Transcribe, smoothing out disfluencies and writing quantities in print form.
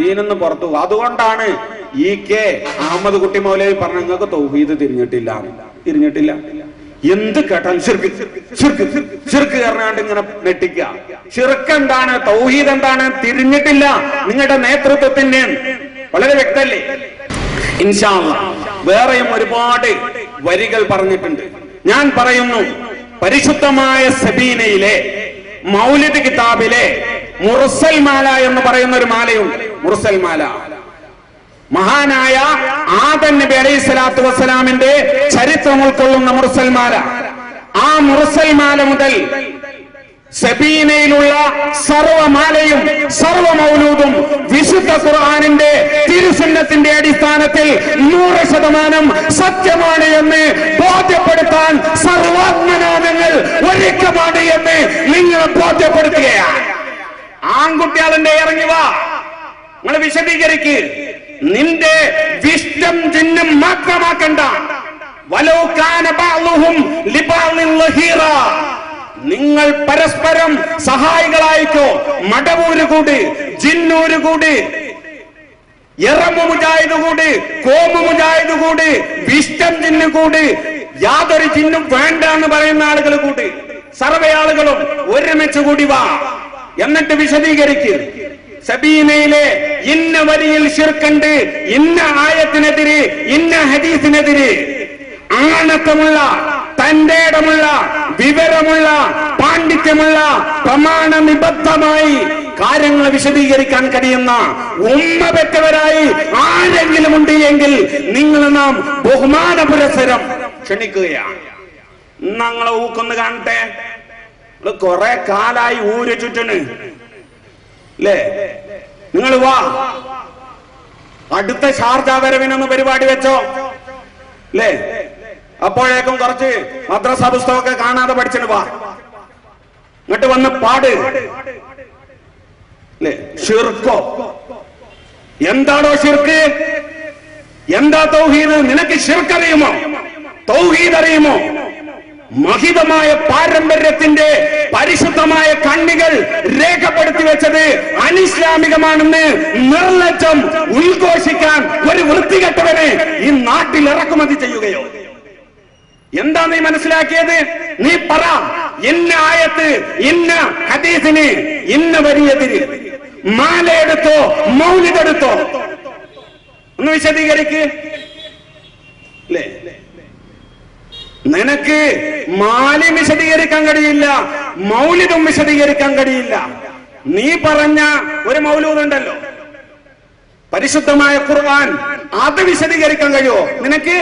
ദീനിന്ന് പുറത്തു. അതുകൊണ്ടാണ് EK അഹമ്മദ് കുട്ടി മൗലവി പറഞ്ഞ നിങ്ങൾക്ക് തൗഹീദ് തിരിഞ്ഞിട്ടില്ല. എന്ത് കേട്ടാൽ ശിർക്ക് പറഞ്ഞാണ്ട് ഇങ്ങനെ നെട്ടിക്കുക. ശിർക്ക് എന്താണ്, തൗഹീദ് എന്താണ് തിരിഞ്ഞിട്ടില്ല നിങ്ങളുടെ നേതൃത്വത്തിന്. വളരെ വ്യക്തല്ലേ? ഇൻഷാ അല്ലാഹ് വേറെയും ഒരുപാട് വരികൾ പറഞ്ഞിട്ടുണ്ട്. ഞാൻ പറയുന്നു, പരിശുദ്ധമായ സബീനയിലെ മൗലിദ് കിതാബിലെ മുർസൽ മാല എന്ന് പറയുന്ന ഒരു മാലയുണ്ട്. മുർസൽ മാല മഹാനായ ആദം നബി അലൈഹി സ്വലാത്തു വസ്സലാമിന്റെ ചരിത്രം ഉൾക്കൊള്ളുന്ന മുർസൽ മാല. ആ മുർസൽ മാല മുതൽ സബീനയിലുള്ള സർവമാലയും സർവ മൗലൂദും വിശുദ്ധ ഖുർആനിന്റെ തിരുസുന്നത്തിന്റെ അടിസ്ഥാനത്തിൽ 100% സത്യമാണ് എന്ന് ബോധ്യപ്പെടുത്താൻ സർവാത്മനാഥങ്ങൾ ഒരുക്കമാണ് എന്ന് നിങ്ങൾ ബോധ്യപ്പെടുത്തുകയാണ്. ആൺകുട്ടികളുടെ ഇറങ്ങി വാ, നിങ്ങൾ വിശദീകരിക്ക്. നിന്റെ വിഷ്ടം ചിഹ്നം മാത്രമാക്കണ്ട. വലൗകാന ബഅ്ളുഹും ലിബഅ്ളിൻ ലഹീറ, നിങ്ങൾ പരസ്പരം സഹായികളായിക്കോ. മടവൂര് കൂടി, ജിന്നൂര് കൂടി, എറമു മുജാഹിദ് കൂടി, കോമു മുജാഹിദ് കൂടി, വിഷ്ടം ജിന്നു കൂടി, യാതൊരു ജിന്നും വേണ്ട എന്ന് പറയുന്ന ആളുകൾ കൂടി, സർവ്വ ആളുകളും ഒരുമിച്ച് കൂടി വാ, എന്നിട്ട് വിശദീകരിക്ക്. സബീനയിലെ ഇന്ന വരിയിൽ ശിർക്കുണ്ട്, ഇന്ന ആയത്തിനെതിരെ, ഇന്ന ഹദീസിനെതിരെ ആണത്തമുള്ള, തന്റെ ഇടമുള്ള, വിവരമുള്ള, പാണ്ഡിത്യമുള്ള, പ്രമാണ നിബദ്ധമായി കാര്യങ്ങൾ വിശദീകരിക്കാൻ കഴിയുന്ന ഉമ്മ പെറ്റവരായി ആരെങ്കിലും ഉണ്ട് എങ്കിൽ നിങ്ങൾ നാം ബഹുമാന പുരസ്സരം ക്ഷണിക്കുകയാണ്. ഞങ്ങളെ ഊക്കൊന്ന് കാണട്ടെ. കുറെ കാലായി ഊര് ചുറ്റണ് അല്ലേ? നിങ്ങൾ വാ, അടുത്ത ഷാർജ വരവിനൊന്ന് പരിപാടി വെച്ചോ അല്ലേ? അപ്പോഴേക്കും കുറച്ച് മദ്രസ പുസ്തകമൊക്കെ കാണാതെ പഠിച്ചിട്ട് വാ, എന്നിട്ട് വന്ന് പാട് അല്ലേ? ഷിർക്കോ? എന്താണോ ഷിർക്ക്? എന്താ തൗഹീദ്? നിനക്ക് ഷിർക്ക് അറിയുമോ? തൗഹീദ് അറിയുമോ? മഹിതമായ പാരമ്പര്യത്തിന്റെ പരിശുദ്ധമായ കണ്ണികൾ രേഖപ്പെടുത്തി വെച്ചത് അനിസ്ലാമികമാണെന്ന് നിർലജ്ജം ഉദ്ഘോഷിക്കാൻ ഒരു വൃത്തികെട്ടവനെ ഈ നാട്ടിൽ ഇറക്കുമതി ചെയ്യുകയോ? എന്താ നീ മനസ്സിലാക്കിയത്? നീ പറ, ഇന്ന ആയത്ത്, ഇന്ന ഹദീസിന്, ഇന്ന വരിയെതിര് മാല എടുത്തോ, മൗലിദ് എടുത്തോ, ഒന്ന് വിശദീകരിക്ക്. അല്ലേ? നിനക്ക് മാലയും വിശദീകരിക്കാൻ കഴിയില്ല, മൗലിദും വിശദീകരിക്കാൻ കഴിയില്ല. നീ പറഞ്ഞ ഒരു മൗലൂദ് ഉണ്ടല്ലോ, പരിശുദ്ധമായ ഖുർആൻ, അത് വിശദീകരിക്കാൻ കഴിയുമോ നിനക്ക്?